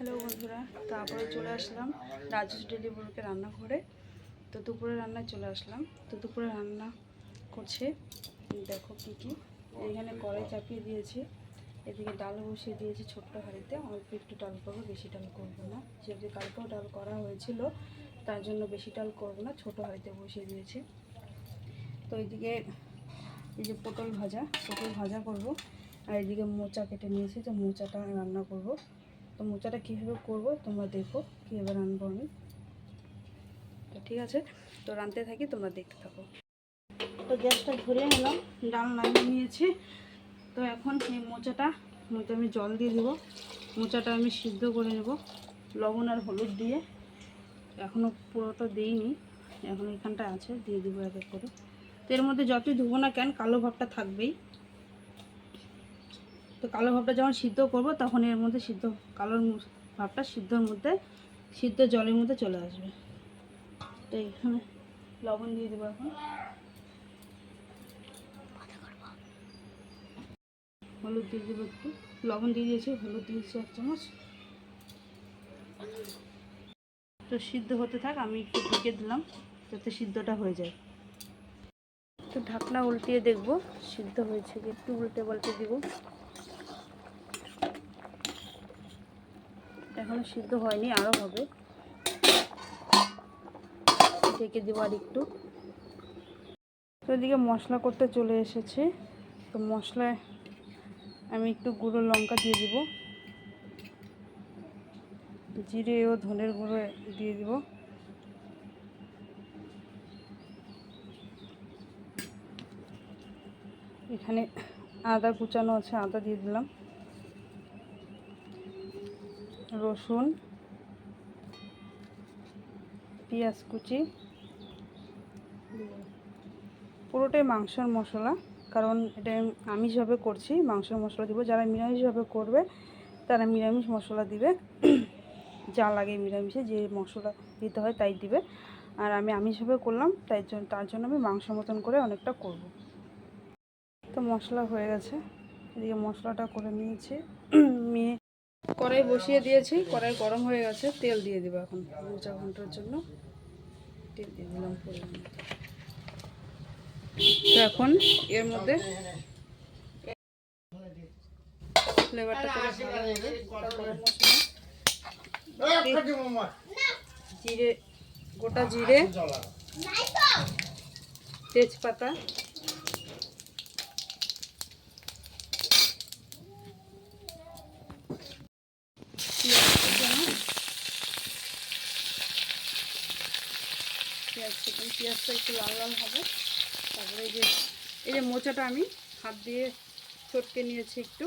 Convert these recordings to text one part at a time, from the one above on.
Hello বন্ধুরা, তারপরে চলে আসলাম রাজুস ডেলি ব্লগে রান্নাঘরে। তো দুপুরে রান্নায় চলে আসলাম। তো দুপুরে রান্না করছে, দেখো কী কী। এখানে কড়াই চাপিয়ে দিয়েছি, এদিকে ডাল বসিয়ে দিয়েছি ছোট্ট হাঁড়িতে। অল্প একটু ডাল করবো, বেশি ডাল করবো না, যেহেতু কালকেও ডাল করা হয়েছিল তার জন্য বেশি ডাল করবো না, ছোটো হাঁড়িতে বসিয়ে দিয়েছি। তো এইদিকে এই যে পটল ভাজা করব, আর এদিকে মোচা কেটে নিয়েছি, তো মোচাটা রান্না করব। তো মোচাটা কীভাবে করবো তোমরা দেখো, কীভাবে রান্নাবো আমি। তো ঠিক আছে, তো রাঁধতে থাকি, তোমরা দেখতে থাকো। তো গ্যাসটা ধরিয়ে নিলাম, ডাল নামিয়ে নিয়েছি। তো এখন এই মোচাটা মধ্যে আমি জল দিয়ে দেবো। মোচাটা আমি সিদ্ধ করে নেব লবণ আর হলুদ দিয়ে। এখনও পুরোটা দিইনি, এখন এখানটা আছে, দিয়ে দেবো এক এক করে। তো এর মধ্যে যতই ধুবো না কেন, কালো ভাবটা থাকবেই। তো কালো ভাবটা যখন সিদ্ধ করব, তখন এর মধ্যে কালো ভাবটা সিদ্ধ জলের মধ্যে চলে আসবে। তো এখানে লবণ দিয়ে দেবো, এখন হলুদ দিয়ে দেবো একটু, লবণ দিয়ে দিয়েছি, হলুদ দিয়েছি 1 চামচ। তো সিদ্ধ হতে থাক, আমি একটু ঢেকে দিলাম যাতে সিদ্ধটা হয়ে যায়। তো ঢাকনা উল্টিয়ে দেখবো সিদ্ধ হয়েছে কি, একটু উল্টে পাল্টে দিব। এখনো সিদ্ধ হয়নি, আরও হবে, ঢেকে দেবো আর একটু। তো এদিকে মশলা করতে চলে এসেছি। তো মশলায় আমি একটু গুঁড়ো লঙ্কা দিয়ে দিব, জিরে ও ধনের গুঁড়ো দিয়ে দিব, এখানে আদা কুচানো আছে, আদা দিয়ে দিলাম, রসুন, পেঁয়াজ কুচি, পুরোটাই মাংসের মশলা, কারণ এটা আমিষভাবে করছি, মাংসের মশলা দিব। যারা নিরামিষভাবে করবে তারা নিরামিষ মশলা দিবে, যা লাগে নিরামিষে যে মশলা দিতে হয় তাই দিবে। আর আমি আমিষভাবে করলাম, তার জন্য আমি মাংস মতন করে অনেকটা করব। তো মশলা হয়ে গেছে, এদিকে মশলাটা করে নিয়েছি, নিয়ে কড়াই বসিয়ে দিয়েছি, কড়াই গরম হয়ে গেছে, তেল দিয়ে দেবো এখন মোচা ঘন্টার জন্য। তেল দিয়ে দিলাম পরিমাণ মতো। তো এখন এর মধ্যে ফ্লেভারটা করে ভালো হবে। গরম মশলা, জিরে, গোটা জিরে, তেজপাতা, পেঁয়াজটা একটু লাল লাল হবে। তারপরে এই যে মোচাটা আমি হাত দিয়ে চটকে নিয়েছি, একটু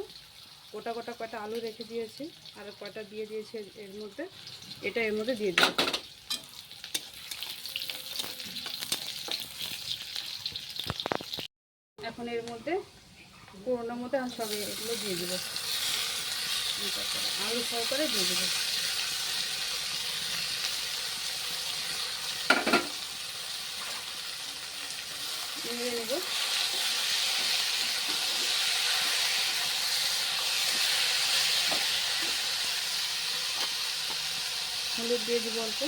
গোটা গোটা কয়টা আলু রেখে দিয়েছি, আর কয়টা দিয়ে দিয়েছি এর মধ্যে, এটা এর মধ্যে দিয়ে দেবো। এখন এর মধ্যে পুরোনোর মধ্যে আমি সব এগুলো দিয়ে দেবো, আলু সহকারে দিয়ে দেবো। নেড়ে নেব। হলুদ দিয়ে দেবো অল্প,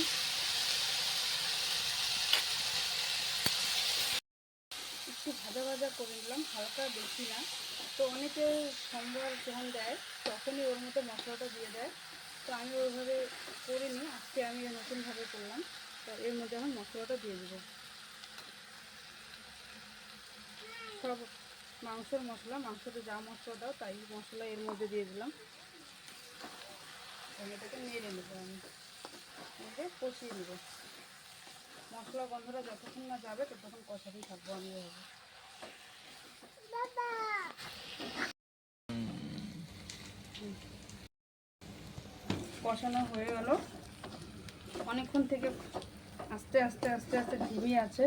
একটু ভাজা ভাজা করে নিলাম, হালকা, বেশি না। তো অনেকে সোমবার যখন দেয় তখনই ওর মতো মশলাটা দিয়ে দেয়, তো আমি ওইভাবে করিনি, আজকে আমি নতুনভাবে করলাম। তো এর মধ্যে এখন মশলাটা দিয়ে দেবো, সব মাংসের মশলা, মাংসতে যা মশলা দাও তাই মশলা এর মধ্যে দিয়ে দিলাম। এটাকে নেড়ে নেবো, আমি নেড়ে কষিয়ে নেব। মশলা গন্ধটা যতক্ষণ না যাবে ততক্ষণ কষাতেই থাকবো আমি এভাবে। কষানো হয়ে গেল অনেকক্ষণ থেকে, আস্তে আস্তে আস্তে আস্তে ধিমে আছে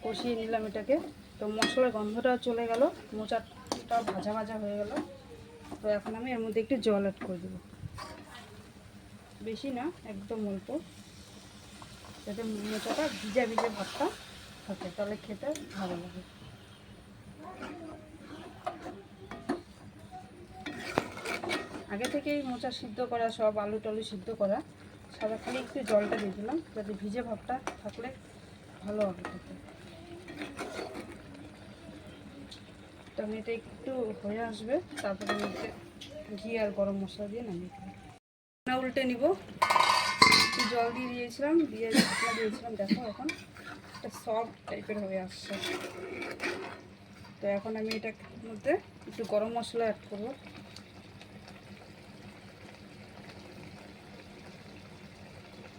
কষিয়ে নিলাম এটাকে। তো মশলার গন্ধটাও চলে গেল, মোচাটা ভাজা ভাজা হয়ে গেল। তো এখন আমি এর মধ্যে একটু জল অ্যাড করে দেবো, বেশি না, একদম অল্প, যাতে মোচাটা ভিজা ভিজা ভাতটা থাকে, তাহলে খেতে ভালো লাগে। আগে থেকেই মোচা সিদ্ধ করা, সব আলু টালু সিদ্ধ করা, সাদা খালি একটু জলটা দিয়ে দিলাম যাতে ভিজে ভাবটা থাকলে ভালো হবে খেতে। তো আমি এটা একটু হয়ে আসবে, তারপরে আমি ঘি আর গরম মশলা দিয়ে নামিয়ে দেবো। না উল্টে নিব, একটু জল দিয়ে দিয়েছিলাম, দিয়ে ঢাকনা দিয়েছিলাম। দেখো এখন একটা সফট টাইপের হয়ে আসছে। তো এখন আমি এটার মধ্যে একটু গরম মশলা অ্যাড করবো।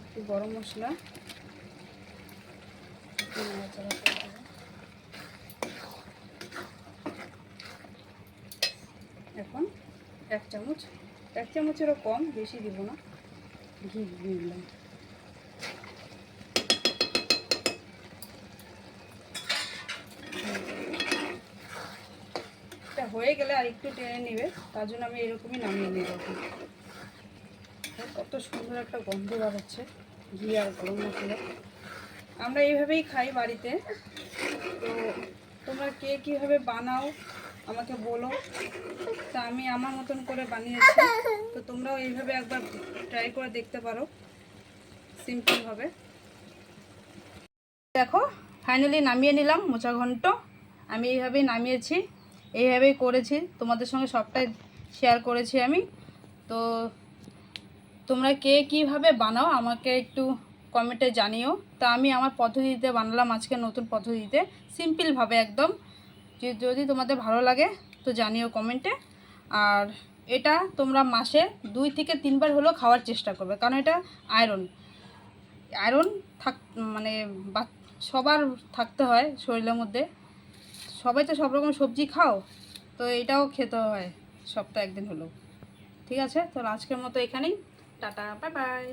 একটু গরম মশলা এখন এক চামচেরও কম, বেশি দিব না, ঘি দিয়ে দিলাম। এটা হয়ে গেলে আর একটু টেনে নেবে, তার জন্য আমি এরকমই নামিয়ে নেব। কত সুন্দর একটা গন্ধ বার হচ্ছে ঘি আর গরম মশলা। আমরা এইভাবেই খাই বাড়িতে। তো তোমরা কে কীভাবে বানাও আমাকে বলো। তা আমি আমার মতন করে বানিয়েছি, তো তোমরাও এইভাবে একবার ট্রাই করে দেখতে পারো সিম্পলভাবে। দেখো ফাইনালি নামিয়ে নিলাম মোচা ঘন্ট। আমি এইভাবেই নামিয়েছি, এইভাবেই করেছি, তোমাদের সঙ্গে সবটাই শেয়ার করেছি আমি। তো তোমরা কে কীভাবে বানাও আমাকে একটু কমেন্টে জানিও। তা আমি আমার পদ্ধতিতে বানালাম আজকে, নতুন পদ্ধতিতে, সিম্পলভাবে একদম। যদি তোমাদের ভালো লাগে তো জানিও কমেন্টে। আর এটা তোমরা মাসে 2 থেকে 3 বার হলেও খাওয়ার চেষ্টা করবে, কারণ এটা আয়রন মানে সবার থাকতে হয় শরীরের মধ্যে। সবাই তো সব রকম সবজি খাও, তো এটাও খেতে হয় সপ্তাহে একদিন হলেও। ঠিক আছে, তো আজকের মতো এখানেই, টাটা, বাই বাই।